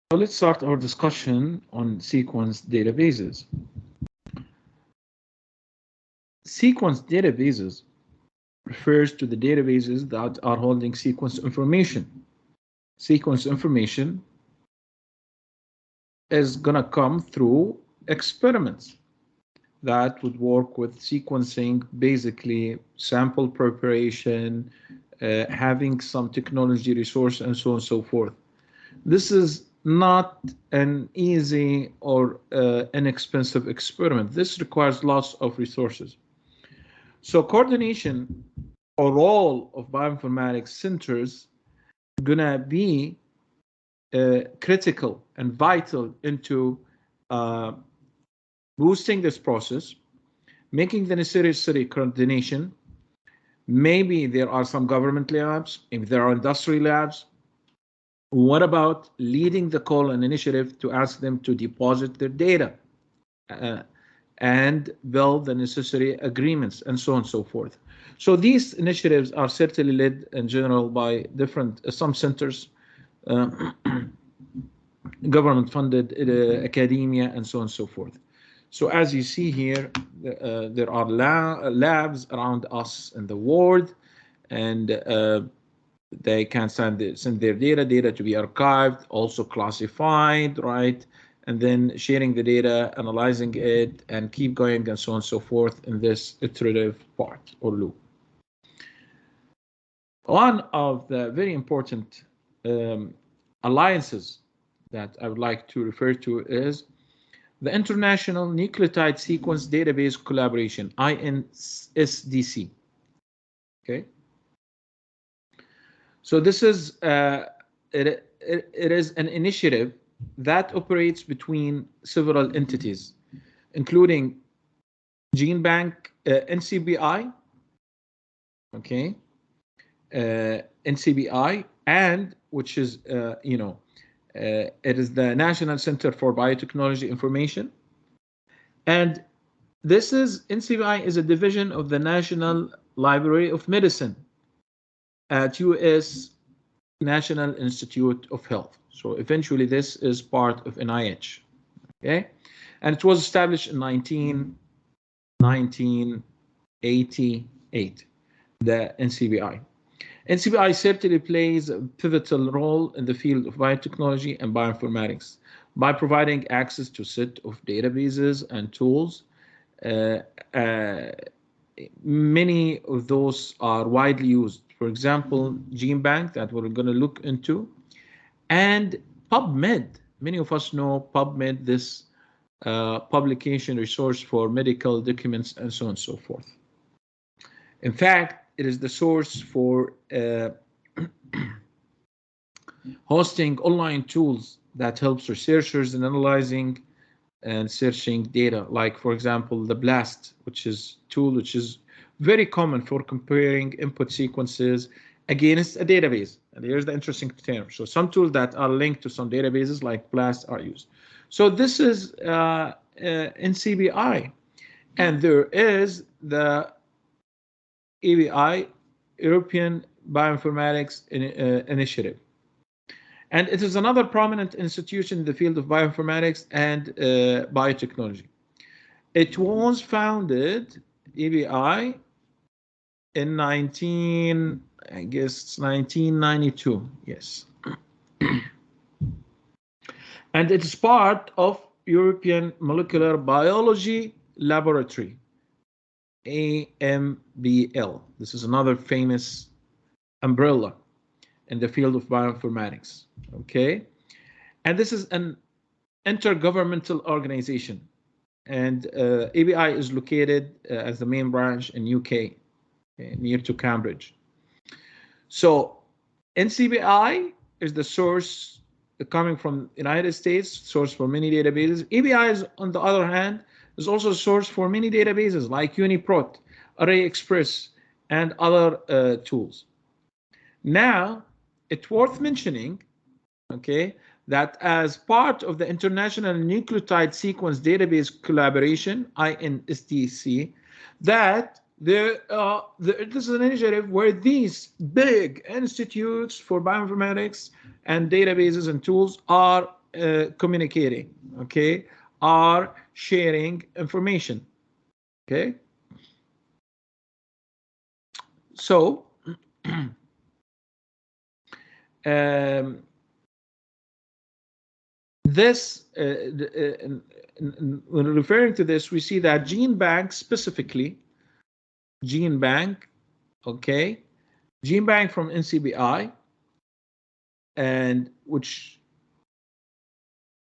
So let's start our discussion on sequence databases. Sequence databases refers to the databases that are holding sequence information. Sequence information is going to come through experiments that would work with sequencing, basically sample preparation, having some technology resource, and so on and so forth. This is not an easy or inexpensive experiment. This requires lots of resources. So coordination or role of bioinformatics centers gonna be critical and vital into boosting this process, making the necessary coordination. Maybe there are some government labs, if there are industry labs. What about leading the call and initiative to ask them to deposit their data and build the necessary agreements and so on and so forth? So these initiatives are certainly led in general by some centers, government funded, academia, and so on and so forth. So as you see here, there are labs around us in the world, and they can send their data to be archived, also classified, right? And then sharing the data, analyzing it, and keep going, and so on and so forth in this iterative part or loop. One of the very important alliances that I would like to refer to is the International Nucleotide Sequence Database Collaboration, INSDC. Okay. So this is it is an initiative that operates between several entities, including GenBank, NCBI, okay, NCBI, and which is it is the National Center for Biotechnology Information, and this is NCBI is a division of the National Library of Medicine at U.S. National Institute of Health. So eventually this is part of NIH, okay? And it was established in 1988, the NCBI. NCBI certainly plays a pivotal role in the field of biotechnology and bioinformatics by providing access to a set of databases and tools. Many of those are widely used. For example, GenBank, that we're going to look into, and PubMed. Many of us know PubMed, this publication resource for medical documents and so on and so forth. In fact, it is the source for hosting online tools that helps researchers in analyzing and searching data, like, for example, the BLAST, which is very common for comparing input sequences against a database. And here's the interesting term. So some tools that are linked to some databases like BLAST are used. So this is NCBI, and there is the EBI, European Bioinformatics Initiative. And it is another prominent institution in the field of bioinformatics and biotechnology. It was founded, EBI, in 1992, yes. And it is part of European Molecular Biology Laboratory, AMBL. This is another famous umbrella in the field of bioinformatics, okay? And this is an intergovernmental organization, and ABI is located as the main branch in UK, near to Cambridge. So NCBI is the source coming from the United States, source for many databases. ABI is, on the other hand, is also a source for many databases like UniProt, ArrayExpress, and other tools. Now, it's worth mentioning, okay, that as part of the International Nucleotide Sequence Database Collaboration, INSDC, that this is an initiative where these big institutes for bioinformatics and databases and tools are communicating, okay, are sharing information, okay? So, this, when referring to this, we see that GenBank specifically, GenBank, okay, GenBank from NCBI, and which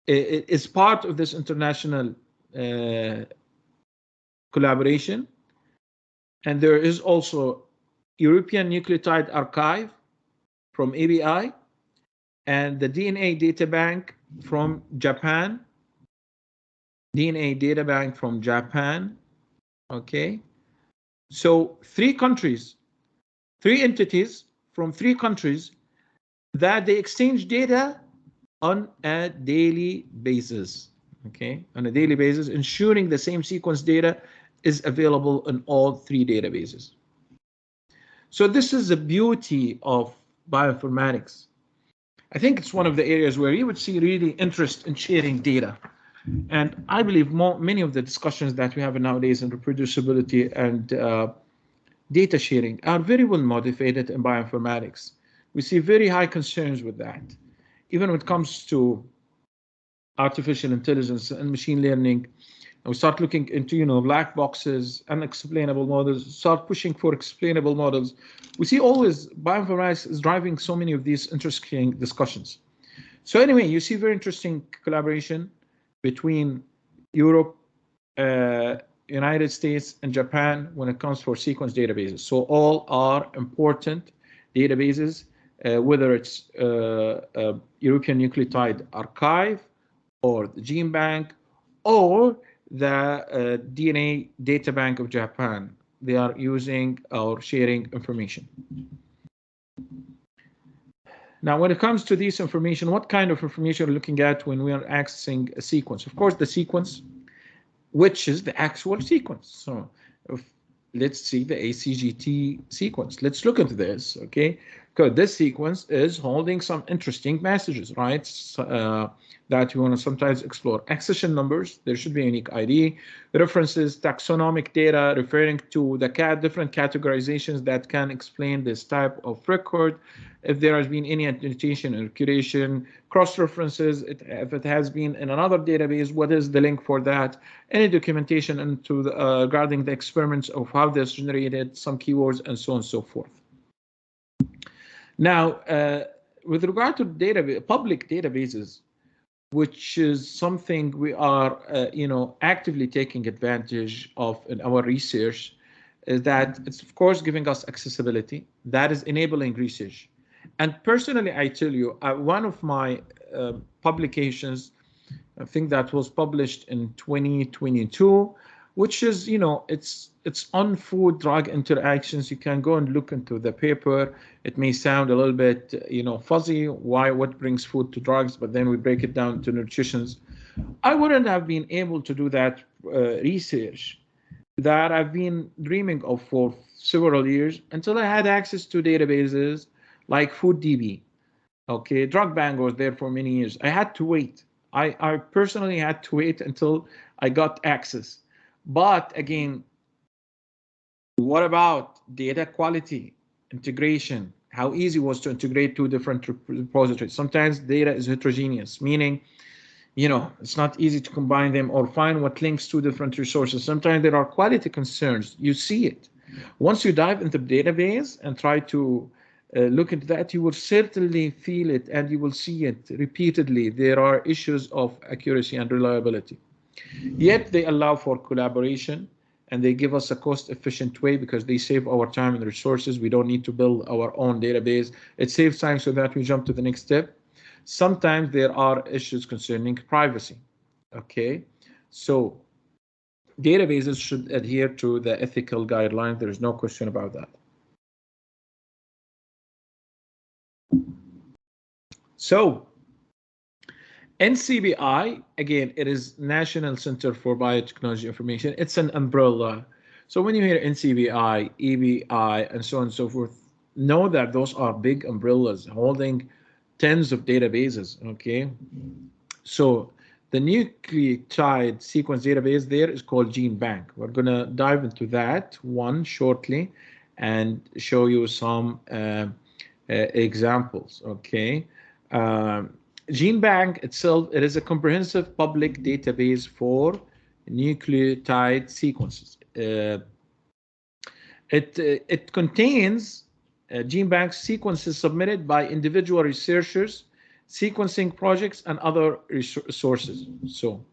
is part of this international collaboration. And there is also European Nucleotide Archive from ABI, and the DNA Data Bank from Japan, DNA Data Bank from Japan, okay? So 3 countries, 3 entities from 3 countries that they exchange data on a daily basis, okay? On a daily basis, ensuring the same sequence data is available in all 3 databases. So this is the beauty of bioinformatics. I think it's one of the areas where you would see really interest in sharing data. And I believe many of the discussions that we have nowadays in reproducibility and data sharing are very well motivated in bioinformatics. We see very high concerns with that. Even when it comes to artificial intelligence and machine learning, and we start looking into, black boxes, unexplainable models, start pushing for explainable models. We see always bioinformatics is driving so many of these interesting discussions. So anyway, you see very interesting collaboration between Europe, United States, and Japan when it comes for sequence databases. So all are important databases, whether it's European Nucleotide Archive or the GenBank or the DNA Data Bank of Japan. They are using or sharing information. Now, when it comes to this information, what kind of information are we looking at when we are accessing a sequence? Of course, the sequence, which is the actual sequence. So let's see the ACGT sequence. Let's look into this, okay? Because this sequence is holding some interesting messages, right? That you want to sometimes explore. Accession numbers, there should be a unique ID. References, taxonomic data referring to the different categorizations that can explain this type of record. If there has been any annotation or curation, cross-references, if it has been in another database, what is the link for that? Any documentation into regarding the experiments of how this generated, some keywords, and so on and so forth. Now, with regard to public databases, which is something we are, actively taking advantage of in our research, is that it's, of course, giving us accessibility. That is enabling research. And personally, I tell you, one of my publications, I think that was published in 2022, which is, it's on food-drug interactions. You can go and look into the paper. It may sound a little bit, fuzzy, what brings food to drugs, but then we break it down to nutritions. I wouldn't have been able to do that research that I've been dreaming of for several years until I had access to databases like FoodDB. Okay, DrugBank was there for many years. I had to wait. I personally had to wait until I got access. But again, what about data quality, integration? How easy was to integrate 2 different repositories? Sometimes data is heterogeneous, meaning, it's not easy to combine them or find what links 2 different resources. Sometimes there are quality concerns. You see it. Once you dive into the database and try to look into that, you will certainly feel it and you will see it repeatedly. There are issues of accuracy and reliability. Yet they allow for collaboration and they give us a cost-efficient way because they save our time and resources. We don't need to build our own database. It saves time so that we jump to the next step. Sometimes there are issues concerning privacy. Okay, so databases should adhere to the ethical guidelines. There is no question about that. So NCBI, again, it is National Center for Biotechnology Information. It's an umbrella. So when you hear NCBI, EBI, and so on and so forth, know that those are big umbrellas holding tens of databases, okay? So the nucleotide sequence database there is called GenBank. We're going to dive into that one shortly and show you some examples. Okay. GenBank itself, it is a comprehensive public database for nucleotide sequences. It contains GenBank sequences submitted by individual researchers, sequencing projects, and other sources. So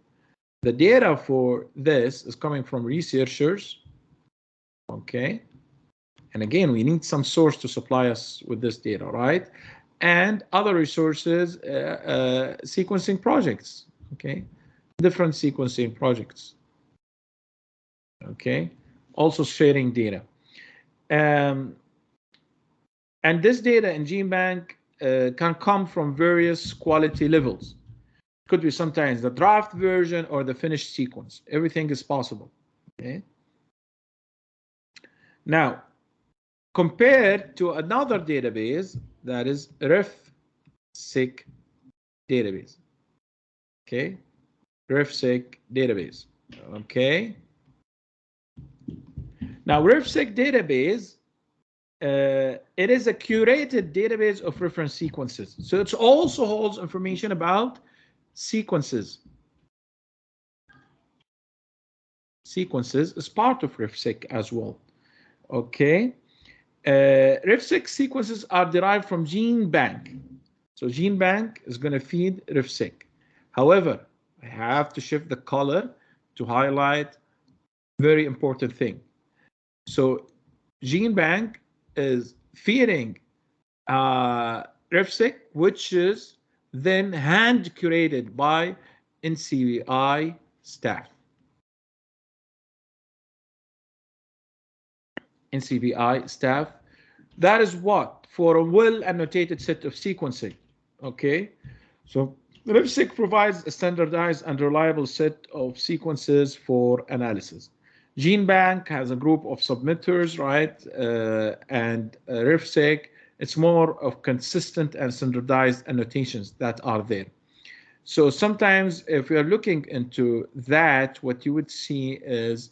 the data for this is coming from researchers. Okay. And again, we need some source to supply us with this data, right? And other resources, sequencing projects, okay? Different sequencing projects, okay? Also sharing data. And this data in GenBank can come from various quality levels. Could be sometimes the draft version or the finished sequence. Everything is possible, okay? Now, compared to another database that is RefSeq database. Okay, RefSeq database. Okay. Now, RefSeq database, it is a curated database of reference sequences. So it also holds information about sequences. Sequences is part of RefSeq as well. Okay. RefSeq sequences are derived from GenBank. So GenBank is going to feed RefSeq. However, I have to shift the color to highlight very important thing. So GenBank is feeding RefSeq, which is then hand curated by NCBI staff. NCBI staff. That is what? For a well-annotated set of sequencing. Okay, so RefSeq provides a standardized and reliable set of sequences for analysis. GenBank has a group of submitters, right? And RefSeq, it's more of consistent and standardized annotations that are there. So sometimes if we are looking into that, what you would see is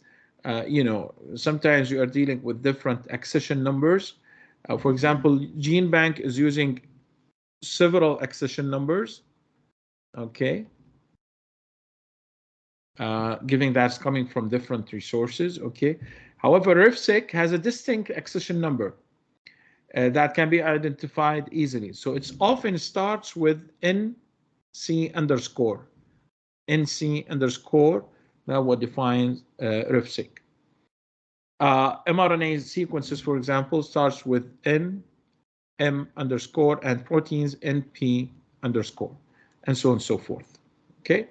sometimes you are dealing with different accession numbers. For example, GenBank is using several accession numbers, okay, giving that's coming from different resources, okay. However, RefSeq has a distinct accession number that can be identified easily. So it often starts with NC underscore. NC underscore. Now what defines RefSeq. mRNA sequences, for example, starts with NM underscore and proteins NP underscore, and so on and so forth. Okay.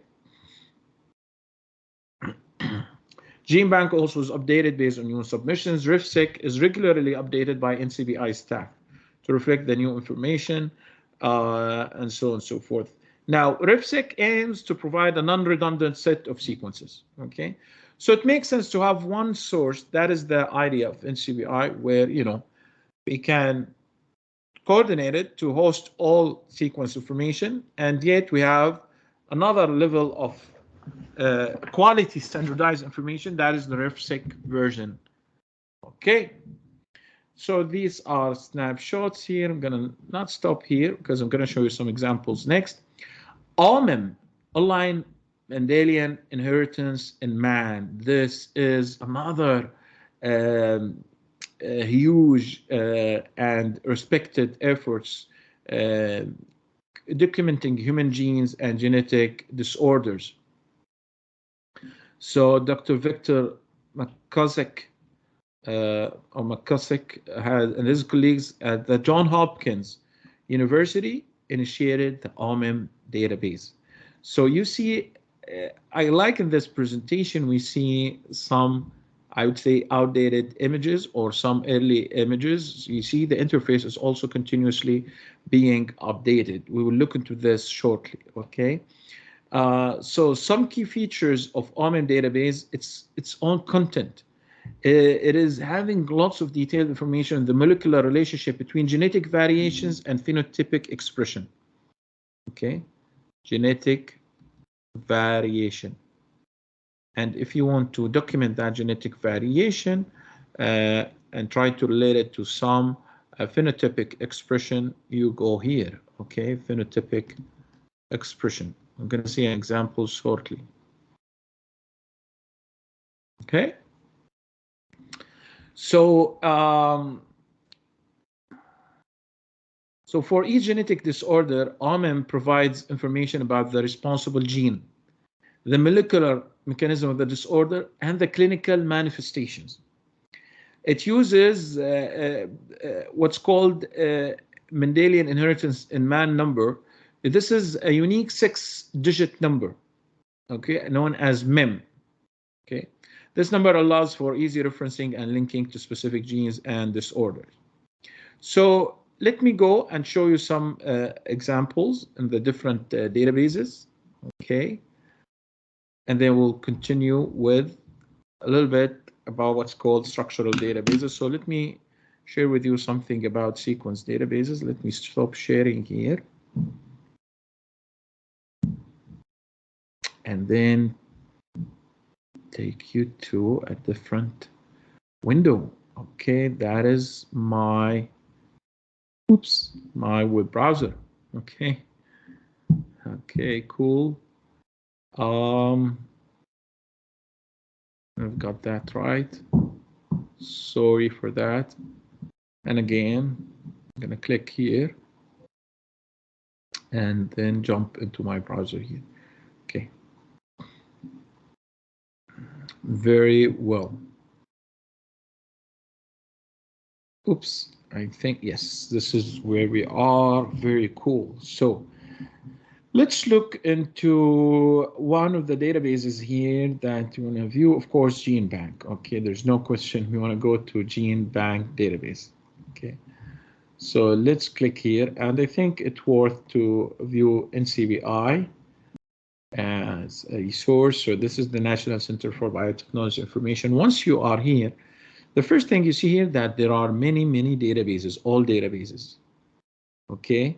GenBank also is updated based on new submissions. RefSeq is regularly updated by NCBI staff to reflect the new information, and so on and so forth. Now, RefSeq aims to provide a non-redundant set of sequences, okay? So it makes sense to have one source. That is the idea of NCBI, where, we can coordinate it to host all sequence information, and yet we have another level of quality standardized information. That is the RefSeq version, okay? So these are snapshots here. I'm gonna not stop here because I'm gonna show you some examples next. OMIM, Online Mendelian Inheritance in Man. This is another huge and respected efforts documenting human genes and genetic disorders. So Dr. Victor McCusick and his colleagues at the Johns Hopkins University initiated the OMIM database. So you see, I like in this presentation, we see some, I would say, outdated images or some early images. You see the interface is also continuously being updated. We will look into this shortly, okay? So some key features of OMIM database, its own content. It is having lots of detailed information on the molecular relationship between genetic variations and phenotypic expression. Okay, genetic variation. And if you want to document that genetic variation and try to relate it to some phenotypic expression, you go here, okay, phenotypic expression. I'm going to see an example shortly. Okay. So, so for each genetic disorder, Othman provides information about the responsible gene, the molecular mechanism of the disorder, and the clinical manifestations. It uses what's called Mendelian inheritance in man number. This is a unique 6-digit number, okay, known as MEM. Okay, this number allows for easy referencing and linking to specific genes and disorders. So let me go and show you some examples in the different databases, okay, and then we'll continue with a little bit about what's called structural databases. So let me share with you something about sequence databases. Let me stop sharing here. And then take you to a different window. Okay, that is my, my web browser. Okay. Okay, cool. I've got that right. Sorry for that. And again, I'm gonna click here and then jump into my browser here. Okay. Very well. Oops, I think, yes, this is where we are. Very cool. So let's look into one of the databases here that you want to view. Of course, GenBank. Okay, there's no question. We want to go to GenBank database. Okay, so let's click here, and I think it's worth to view NCBI as a source. So this is the National Center for Biotechnology Information. Once you are here, the first thing you see here that there are many databases, all databases. Okay,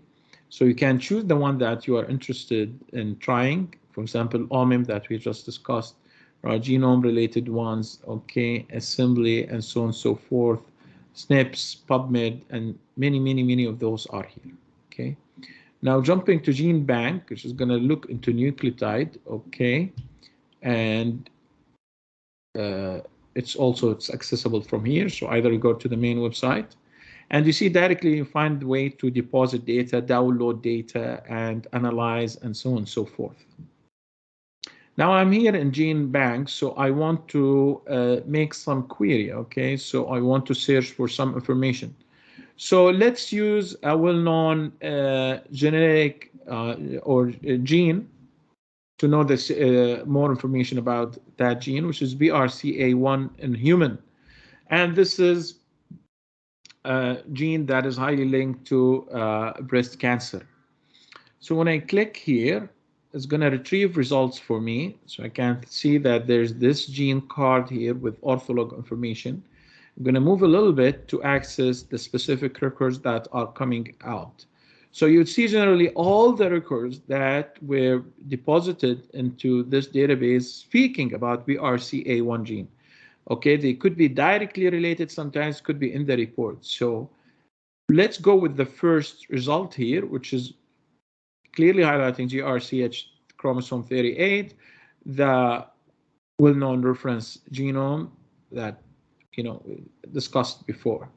so you can choose the one that you are interested in trying. For example, OMIM that we just discussed, genome related ones, okay, assembly, and so on and so forth, SNPs, PubMed, and many of those are here. Okay, now jumping to GenBank, which is going to look into nucleotide, okay, and it's accessible from here. So either you go to the main website, and you see directly you find the way to deposit data, download data, and analyze, and so on and so forth. Now I'm here in GenBank, so I want to make some query, okay? So I want to search for some information. So let's use a well-known genetic or gene to know this more information about that gene, which is BRCA1 in human. And this is a gene that is highly linked to breast cancer. So when I click here, it's going to retrieve results for me. So I can see that there's this gene card here with ortholog information. I'm going to move a little bit to access the specific records that are coming out. So you'd see generally all the records that were deposited into this database speaking about BRCA1 gene. Okay, they could be directly related, sometimes could be in the report. So let's go with the first result here, which is clearly highlighting GRCH chromosome 38, the well-known reference genome that discussed before.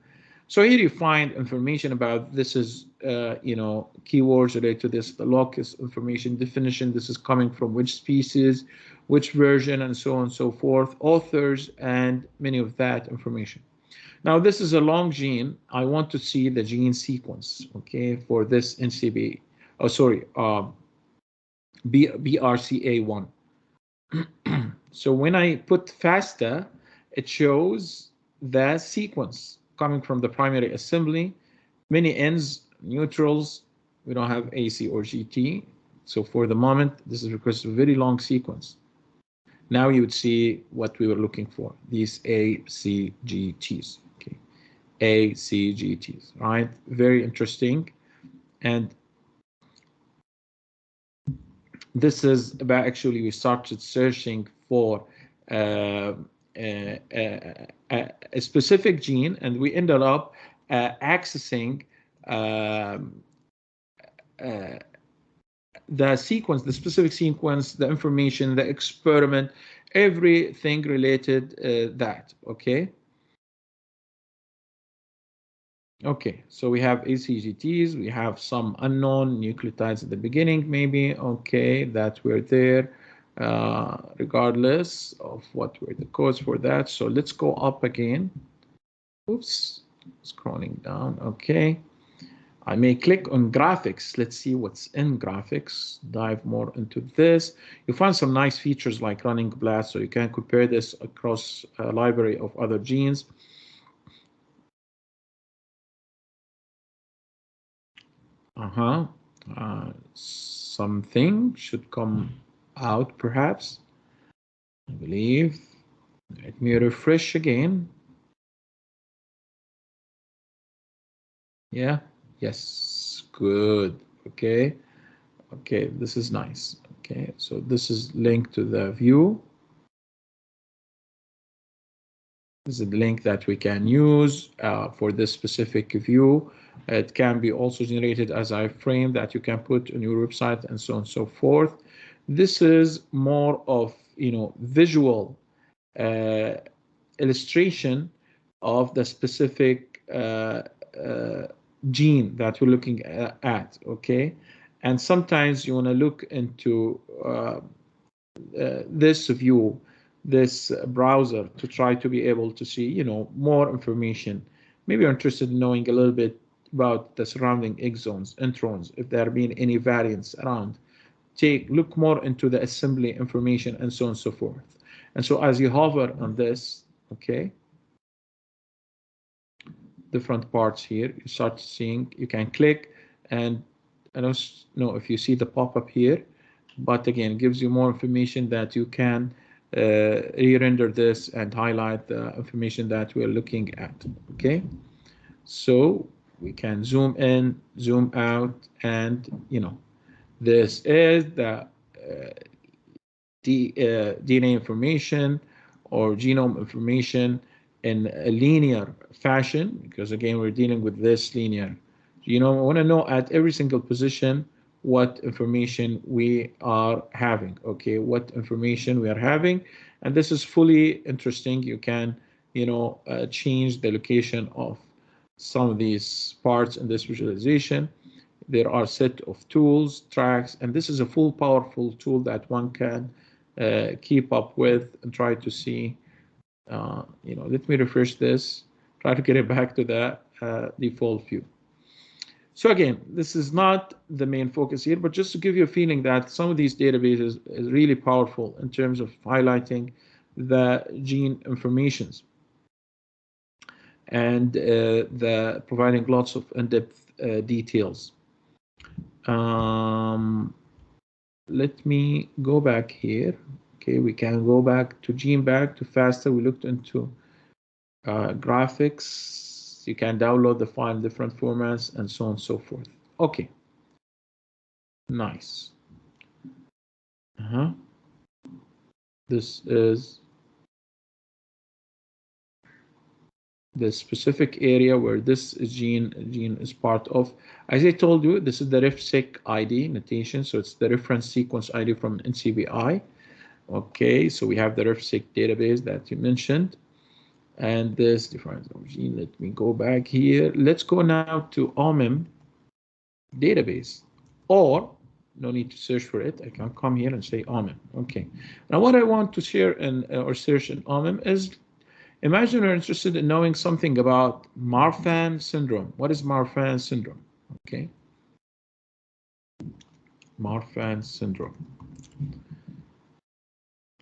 So here you find information about this is keywords related to this, the locus information, definition, this is coming from which species, which version, and so on and so forth, authors, and many of that information. Now this is a long gene. I want to see the gene sequence, okay, for this NCB. Oh, sorry, BRCA1. So when I put FASTA, it shows the sequence coming from the primary assembly, many ends, neutrals. We don't have AC or GT. So for the moment, this is because of a very long sequence. Now you would see what we were looking for, these ACGTs, okay, ACGTs, right? Very interesting. And this is about actually we started searching for a specific gene, and we ended up accessing the sequence, the specific sequence, the information, the experiment, everything related that. Okay. Okay, so we have ACGTs, we have some unknown nucleotides at the beginning, maybe. Okay, that were there, regardless of what were the codes for that. So let's go up again. Oops, scrolling down. Okay, I may click on graphics. Let's see what's in graphics. Dive more into this. You find some nice features like running blast, so you can compare this across a library of other genes. Something should come out, perhaps. I believe. Let me refresh again. Yeah. Yes. Good. Okay. Okay. This is nice. Okay. So this is linked to the view. This is the link that we can use for this specific view. It can be also generated as a frame that you can put on your website and so on and so forth. This is more of, visual illustration of the specific gene that we're looking at. Okay, and sometimes you want to look into this view, this browser, to try to be able to see, more information. Maybe you're interested in knowing a little bit about the surrounding exons, introns, if there have been any variants around. Look more into the assembly information and so on and so forth. And so as you hover on this, okay, different parts here, you start seeing, you can click, and I don't know if you see the pop-up here, but again, it gives you more information that you can re-render this and highlight the information that we're looking at. Okay, so we can zoom in, zoom out, and this is the DNA information or genome information in a linear fashion, because again, we're dealing with this linear genome. I want to know at every single position what information we are having. Okay, what information we are having, and this is fully interesting. You can, change the location of some of these parts in this visualization. There are a set of tools, tracks, and this is a full powerful tool that one can keep up with and try to see. Let me refresh this, try to get it back to the default view. So again, this is not the main focus here, but just to give you a feeling that some of these databases is really powerful in terms of highlighting the gene informations and the providing lots of in-depth details. Let me go back here. Okay, we can go back to GenBank to faster. We looked into graphics. You can download the file in different formats and so on and so forth. Okay, nice. This is the specific area where this gene is part of. As I told you, this is the RefSeq ID notation, so it's the reference sequence ID from NCBI. Okay, so we have the RefSeq database that you mentioned, and this difference of gene. Let me go back here. Let's go now to OMIM database, or no need to search for it. I can come here and say OMIM. Okay, now what I want to share or search in OMIM is, imagine you're interested in knowing something about Marfan syndrome. What is Marfan syndrome? Okay, Marfan syndrome.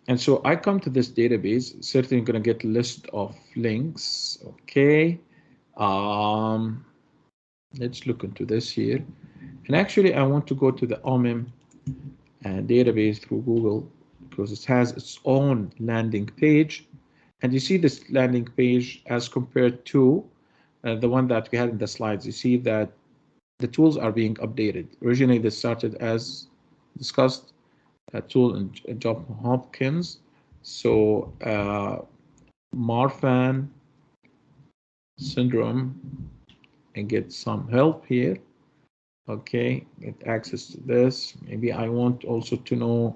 And so I come to this database, certainly going to get a list of links. Okay, let's look into this here. And actually, I want to go to the OMIM database through Google, because it has its own landing page. And you see this landing page as compared to the one that we had in the slides. You see that the tools are being updated. Originally, this started as discussed a tool in Johns Hopkins. So Marfan syndrome, and get some help here. Okay, get access to this. Maybe I want also to know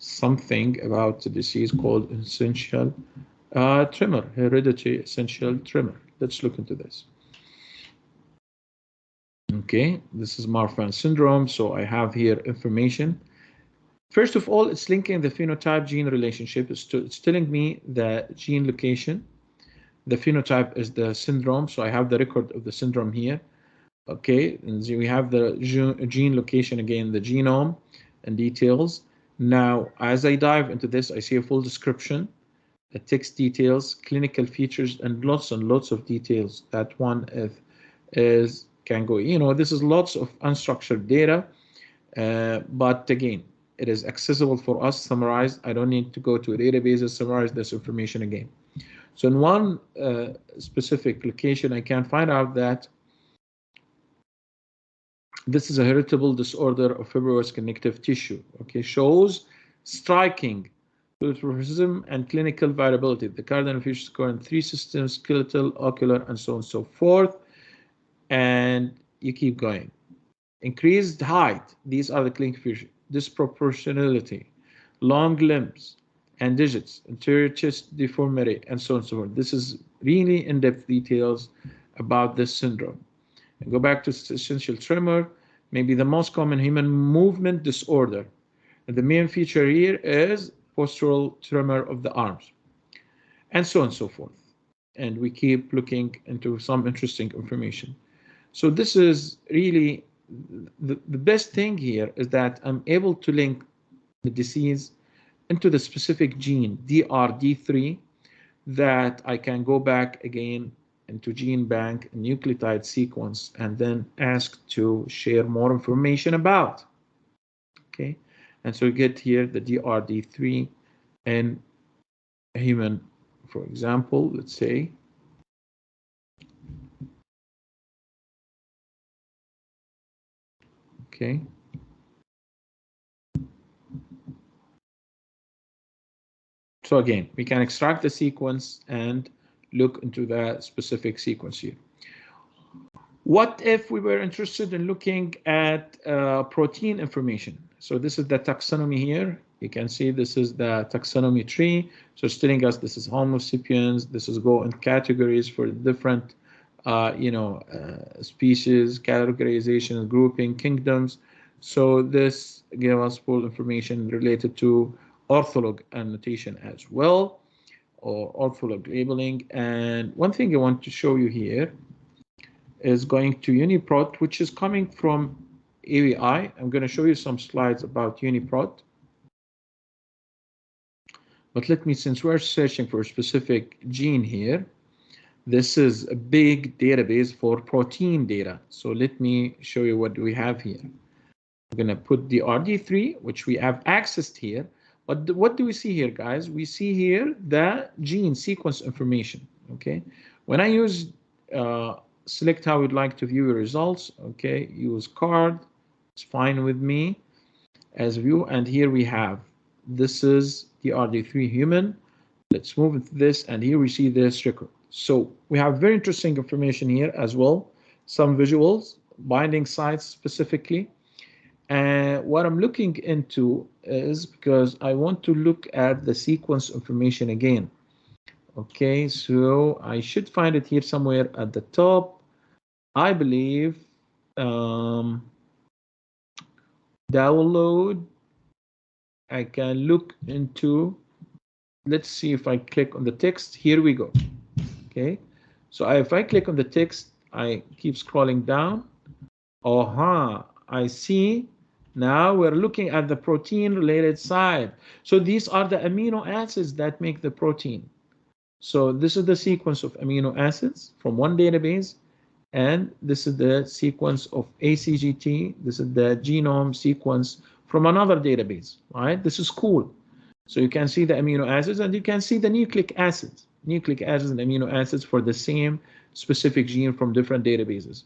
something about the disease called essential tremor, hereditary essential tremor. Let's look into this. Okay, this is Marfan syndrome. So I have here information. First of all, it's linking the phenotype gene relationship. It's telling me the gene location. The phenotype is the syndrome. So I have the record of the syndrome here. Okay, and we have the gene location again, the genome and details. Now, as I dive into this, I see a full description, the text details, clinical features, and lots of details. That one can go, this is lots of unstructured data, but again, it is accessible for us, summarized. I don't need to go to a database to summarize this information again. So in one specific location, I can find out that this is a heritable disorder of fibrous connective tissue. Okay, shows striking polymorphism and clinical variability. The cardinal features occur in 3 systems: skeletal, ocular, and so on and so forth. And you keep going. Increased height. These are the clinical features. Disproportionality, long limbs and digits, anterior chest deformity, and so on and so forth. This is really in-depth details about this syndrome. And go back to essential tremor, maybe the most common human movement disorder. And the main feature here is postural tremor of the arms, and so on and so forth. And we keep looking into some interesting information. So this is really the best thing here is that I'm able to link the disease into the specific gene, DRD3, that I can go back again into GenBank nucleotide sequence and then ask to share more information about. Okay, and so we get here the DRD3 in a human, for example, let's say. Okay. So again, we can extract the sequence and look into the specific sequence here. What if we were interested in looking at protein information? So this is the taxonomy here. You can see this is the taxonomy tree. So it's telling us this is Homo sapiens. This is go in categories for different, species, categorization, grouping, kingdoms. So this gives us full information related to ortholog annotation as well, or ortholog labeling. And one thing I want to show you here is going to UniProt, which is coming from AVI. I'm going to show you some slides about UniProt. But let me, since we're searching for a specific gene here, this is a big database for protein data. So let me show you what we have here. I'm going to put the RD3, which we have accessed here. But what do we see here, guys? We see here the gene sequence information. Okay, when I use select how you'd like to view your results. Okay, use card. It's fine with me as view. And here we have, this is the RD3 human. Let's move into this, and here we see this record. So we have very interesting information here as well. Some visuals, binding sites specifically. And what I'm looking into is, because I want to look at the sequence information again. Okay, so I should find it here somewhere at the top. I believe download. I can look into, let's see if I click on the text. Here we go. Okay, so if I click on the text, I keep scrolling down. I see. Now we're looking at the protein related side. So these are the amino acids that make the protein. So this is the sequence of amino acids from one database, and this is the sequence of ACGT. This is the genome sequence from another database, right? This is cool. So you can see the amino acids, and you can see the nucleic acids and amino acids for the same specific gene from different databases.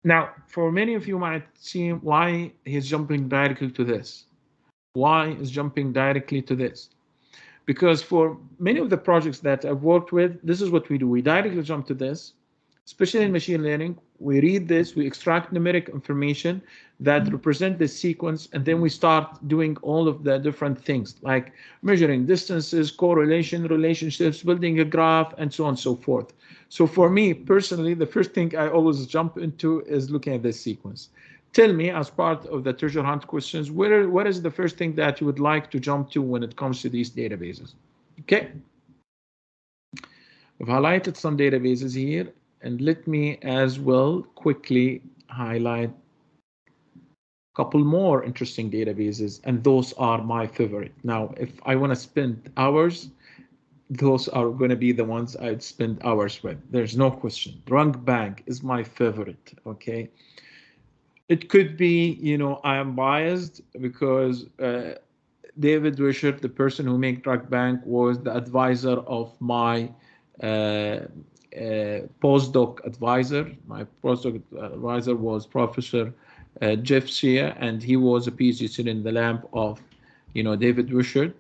Now, for many of you might see why he's jumping directly to this. Why is jumping directly to this? Because for many of the projects that I've worked with, this is what we do. We directly jump to this, especially in machine learning. We read this, we extract numeric information that represent the sequence, and then we start doing all of the different things like measuring distances, correlation, relationships, building a graph, and so on and so forth. So for me personally, the first thing I always jump into is looking at this sequence. Tell me, as part of the treasure hunt questions, what is the first thing that you would like to jump to when it comes to these databases? Okay. I've highlighted some databases here, and let me as well quickly highlight a couple more interesting databases, and those are my favorite. Now, if I want to spend hours, those are going to be the ones I'd spend hours with. There's no question. GenBank is my favorite, okay? It could be, you know, I am biased because David Wisher, the person who made GenBank, was the advisor of my postdoc advisor. My postdoc advisor was Professor Jeff Shea, and he was a PhD student in the lab of, you know, David Wisher.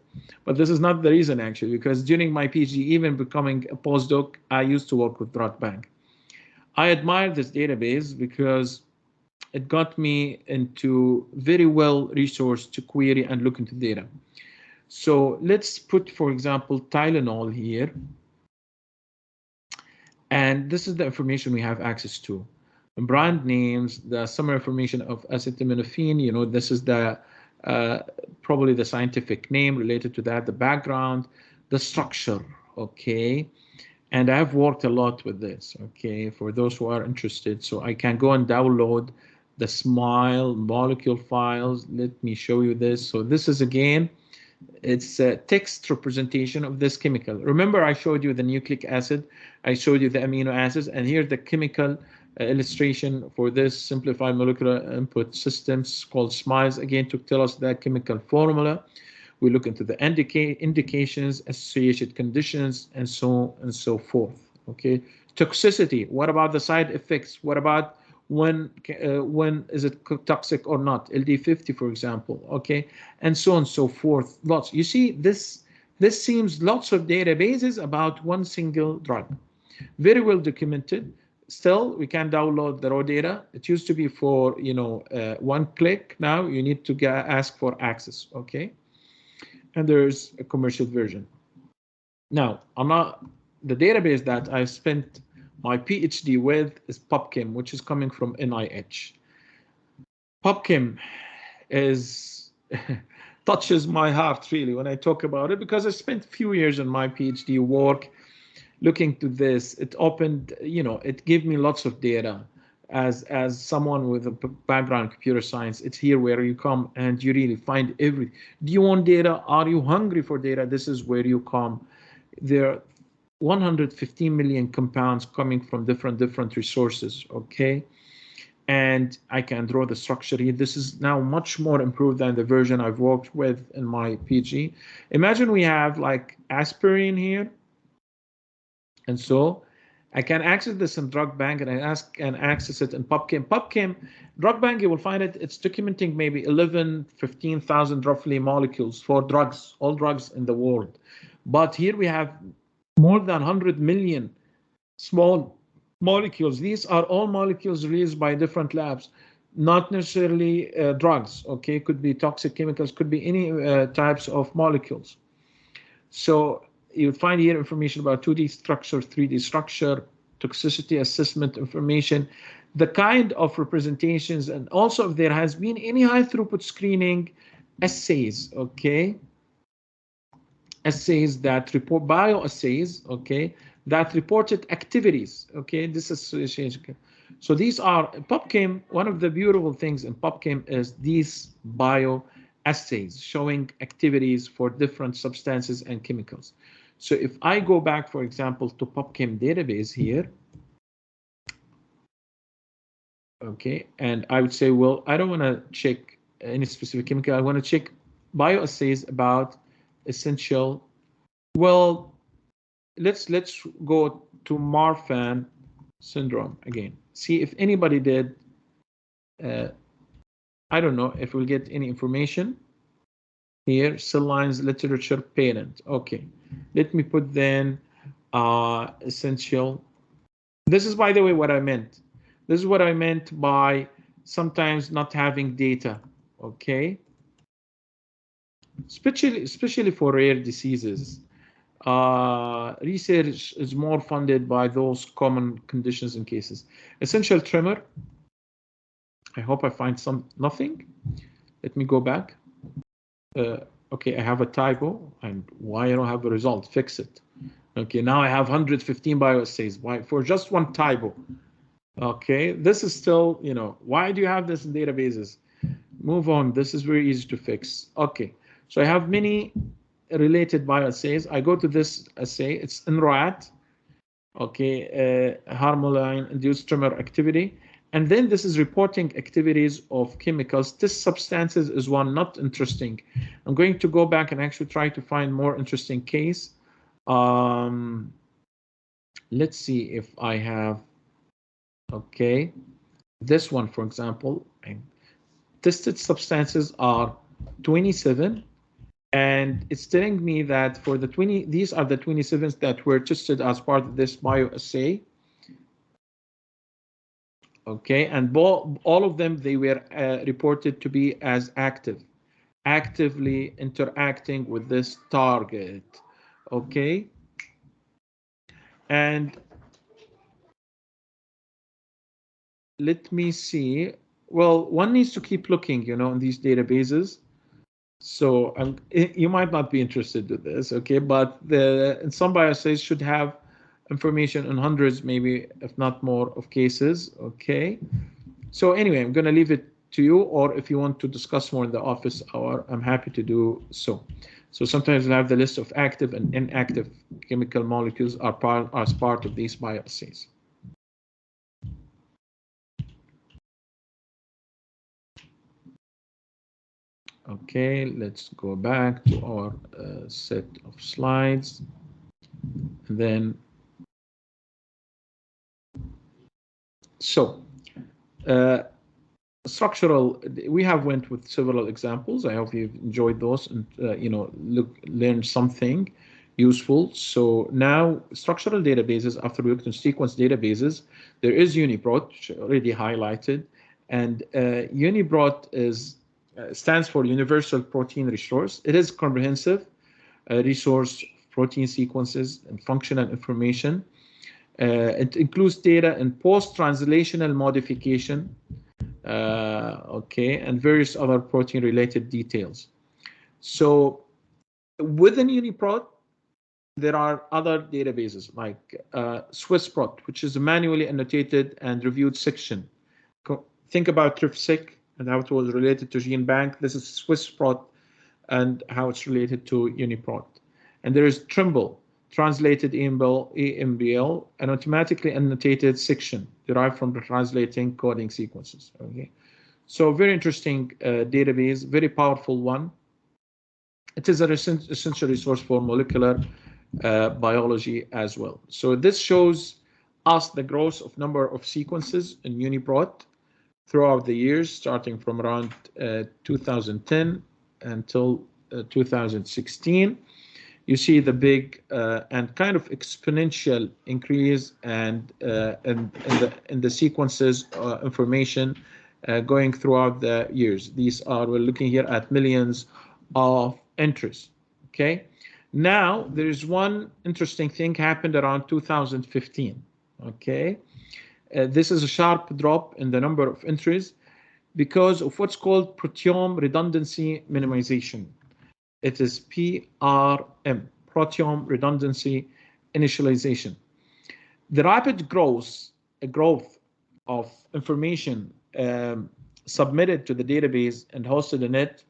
But this is not the reason, actually, because during my PhD, even becoming a postdoc, I used to work with GenBank. I admire this database because it got me into very well resourced to query and look into data. So let's put, for example, Tylenol here. And this is the information we have access to. Brand names, the summary information of acetaminophen, you know, this is the probably the scientific name related to that, the background, the structure, okay? And I've worked a lot with this, okay, for those who are interested. So I can go and download the SMILE molecule files. Let me show you this. So this is, again, it's a text representation of this chemical. Remember, I showed you the nucleic acid, I showed you the amino acids, and here's the chemical illustration for this simplified molecular input systems called SMILES, again, to tell us that chemical formula. We look into the indications, associated conditions, and so on and so forth. Okay, toxicity. What about the side effects? What about when is it toxic or not? LD50, for example. Okay, and so on and so forth. Lots. You see, this seems lots of databases about one single drug. Very well documented. Still, we can download the raw data. It used to be for, you know, one click. Now you need to ask for access. Okay. And there's a commercial version. Now, the database that I spent my PhD with is PubChem, which is coming from NIH. PubChem is touches my heart really when I talk about it, because I spent a few years in my PhD work looking to this. It opened, you know, it gave me lots of data. As someone with a background in computer science, it's here where you come and you really find everything. Do you want data? Are you hungry for data? This is where you come. There are 115 million compounds coming from different resources, okay? And I can draw the structure here. This is now much more improved than the version I've worked with in my PhD. Imagine we have like aspirin here. And so I can access this in GenBank, and I can access it in PubChem. PubChem, GenBank, you will find it, it's documenting maybe 11, 15,000 roughly molecules for drugs, all drugs in the world. But here we have more than 100 million small molecules. These are all molecules released by different labs, not necessarily drugs, okay? Could be toxic chemicals, could be any types of molecules. So you'll find here information about 2D structure, 3D structure, toxicity assessment information, the kind of representations, and also if there has been any high throughput screening assays, okay? Assays that report, bioassays, okay, that reported activities, okay, this association. So these are, PubChem, one of the beautiful things in PubChem is these bioassays showing activities for different substances and chemicals. So if I go back, for example, to PubChem database here, okay, and I would say, well, I don't want to check any specific chemical. I want to check bioassays about essential. Well, let's go to Marfan syndrome again. See if anybody did. I don't know if we'll get any information. here, cell lines literature parent. Okay, let me put then essential. This is, by the way, what I meant. This is what I meant by sometimes not having data. Okay, especially for rare diseases. Research is more funded by those common conditions and cases. Essential tremor. I hope I find nothing. Let me go back. Okay, I have a typo, and why I don't have a result? Fix it. Okay, now I have 115 bioassays. Why? For just one typo. Okay, this is still, why do you have this in databases? Move on. This is very easy to fix. Okay, so I have many related bioassays. I go to this assay. It's enriched. Okay, harmaline-induced tremor activity. And then this is reporting activities of chemicals. Test substances is one, not interesting. I'm going to go back and actually try to find more interesting case. Let's see if I have, okay, this one, for example. Tested substances are 27. And it's telling me that for the these are the 27s that were tested as part of this bioassay. Okay, and all of them, they were reported to be as actively interacting with this target. Okay, and let me see. Well, one needs to keep looking, in these databases. So you might not be interested in this, okay? But in some bioassays should have information on hundreds, maybe if not more, of cases, okay? So anyway, I'm going to leave it to you, or if you want to discuss more in the office hour, I'm happy to do so. So sometimes we'll have the list of active and inactive chemical molecules as part of these bioassays. Okay, let's go back to our set of slides. And then, so structural, we have went with several examples. I hope you've enjoyed those and learned something useful. So now structural databases, after we looked at sequence databases, there is UniProt, which I already highlighted, and UniProt stands for Universal Protein Resource. It is comprehensive resource, protein sequences and functional information. It includes data in post-translational modification, okay, and various other protein-related details. So within UniProt, there are other databases like SwissProt, which is a manually annotated and reviewed section. Think about TRIFSEQ and how it was related to GenBank. This is SwissProt and how it's related to UniProt. And there is Trimble, translated EMBL, an automatically annotated section derived from the translating coding sequences. Okay, so very interesting database, very powerful one. It is an essential resource for molecular biology as well. So this shows us the growth of number of sequences in UniProt throughout the years, starting from around 2010 until 2016. You see the big and kind of exponential increase and in the sequences information going throughout the years. These are, we're looking here at millions of entries. Okay, now there is one interesting thing happened around 2015. Okay, this is a sharp drop in the number of entries because of what's called proteome redundancy minimization. It is PRM, proteome redundancy initialization. The rapid growth of information submitted to the database and hosted in it,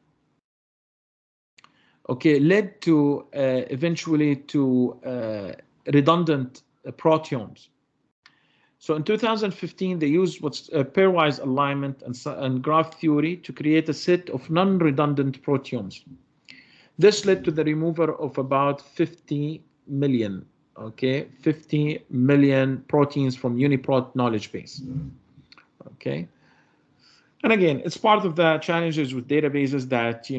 okay, led to eventually to redundant proteomes. So in 2015, they used what's pairwise alignment and graph theory to create a set of non-redundant proteomes. This led to the removal of about 50 million, okay, 50 million proteins from UniProt knowledge base, okay. And again, it's part of the challenges with databases that,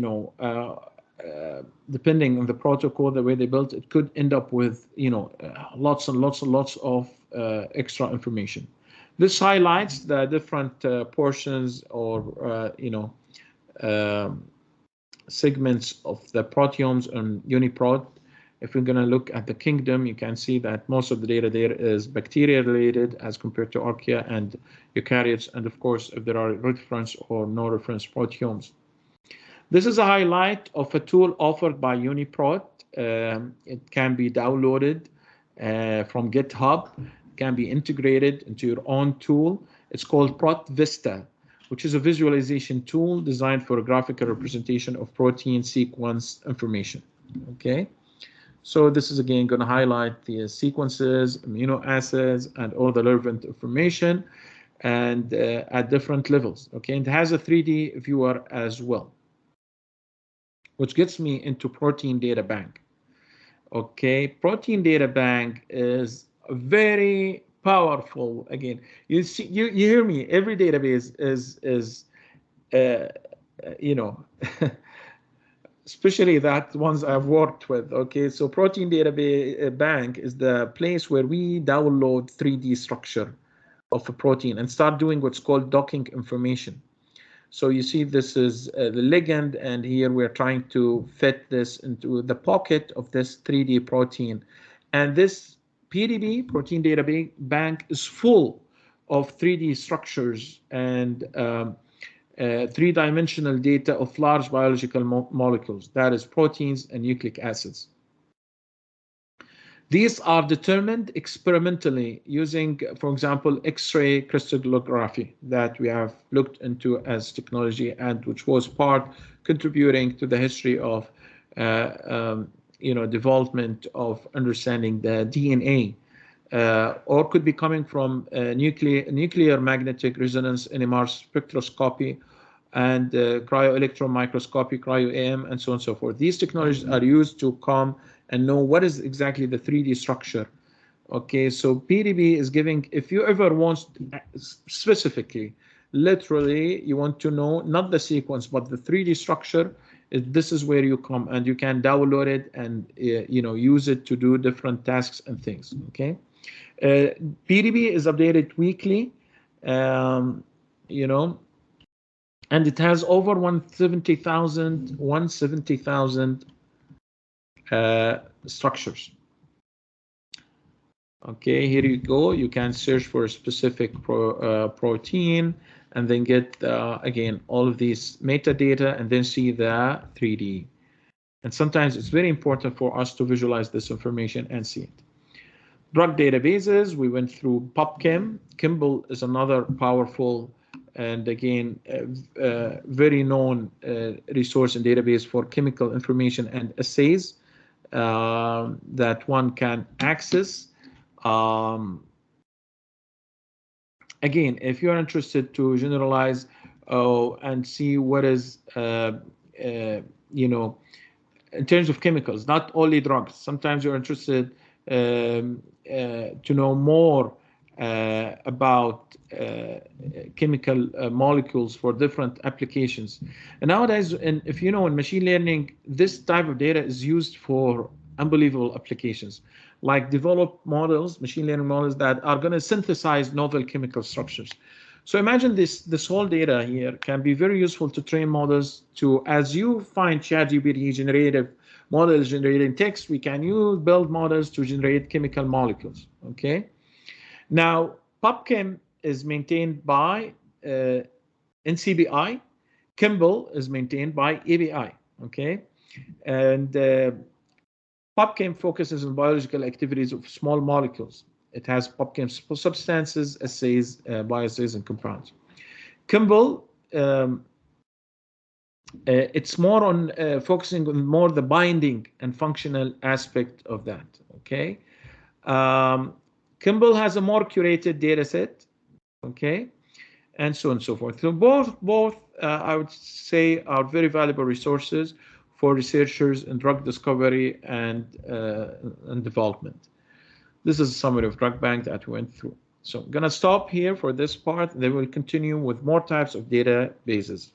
depending on the protocol, the way they built it, could end up with, lots and lots and lots of extra information. This highlights the different portions or, segments of the proteomes and UniProt. If we're going to look at the kingdom, you can see that most of the data there is bacteria related as compared to archaea and eukaryotes, and of course, if there are reference or no reference proteomes. This is a highlight of a tool offered by UniProt. It can be downloaded from GitHub, can be integrated into your own tool. It's called Prot Vista, which is a visualization tool designed for a graphical representation of protein sequence information. Okay. So this is again going to highlight the sequences, amino acids, and all the relevant information, and at different levels. Okay, and it has a 3D viewer as well, which gets me into Protein Data Bank. Okay, Protein Data Bank is very powerful. Again, you see, you hear me. Every database is especially that ones I've worked with. Okay, so Protein Data Bank is the place where we download 3D structure of a protein and start doing what's called docking information. So you see this is the ligand, and here we're trying to fit this into the pocket of this 3D protein. And this PDB, Protein Data Bank, is full of 3D structures and three-dimensional data of large biological molecules, that is proteins and nucleic acids. These are determined experimentally using, for example, X-ray crystallography that we have looked into as technology, and which was part contributing to the history of development of understanding the DNA, or could be coming from nuclear magnetic resonance NMR spectroscopy and cryo-electron microscopy, cryo-EM, and so on and so forth. These technologies are used to come and know what is exactly the 3D structure. Okay, so PDB is giving, if you ever want specifically, literally, you want to know not the sequence, but the 3D structure, this is where you come and you can download it and use it to do different tasks and things. Okay, PDB is updated weekly, and it has over 170,000 structures. Okay, here you go. You can search for a specific protein and then get, again, all of these metadata and then see the 3D. And sometimes it's very important for us to visualize this information and see it. Drug databases, we went through PubChem. Kimball is another powerful and, again, very known resource and database for chemical information and assays that one can access. Again, if you're interested to generalize and see what is, in terms of chemicals, not only drugs. Sometimes you're interested to know more about chemical molecules for different applications. And nowadays, if you know, in machine learning, this type of data is used for unbelievable applications, like develop models, machine learning models that are going to synthesize novel chemical structures. So imagine this whole data here can be very useful to train models to, as you find ChatGPT generative models generating text, we can build models to generate chemical molecules. Okay. Now, PubChem is maintained by NCBI. Kimball is maintained by ABI. Okay, and PubChem focuses on biological activities of small molecules. It has PubChem substances, assays, bioassays, and compounds. Kimball, it's more on focusing on more the binding and functional aspect of that. Okay. Kimball has a more curated data set, okay, and so on and so forth. So both I would say, are very valuable resources for researchers in drug discovery and development. This is a summary of DrugBank that we went through. So I'm going to stop here for this part, and then we'll continue with more types of databases.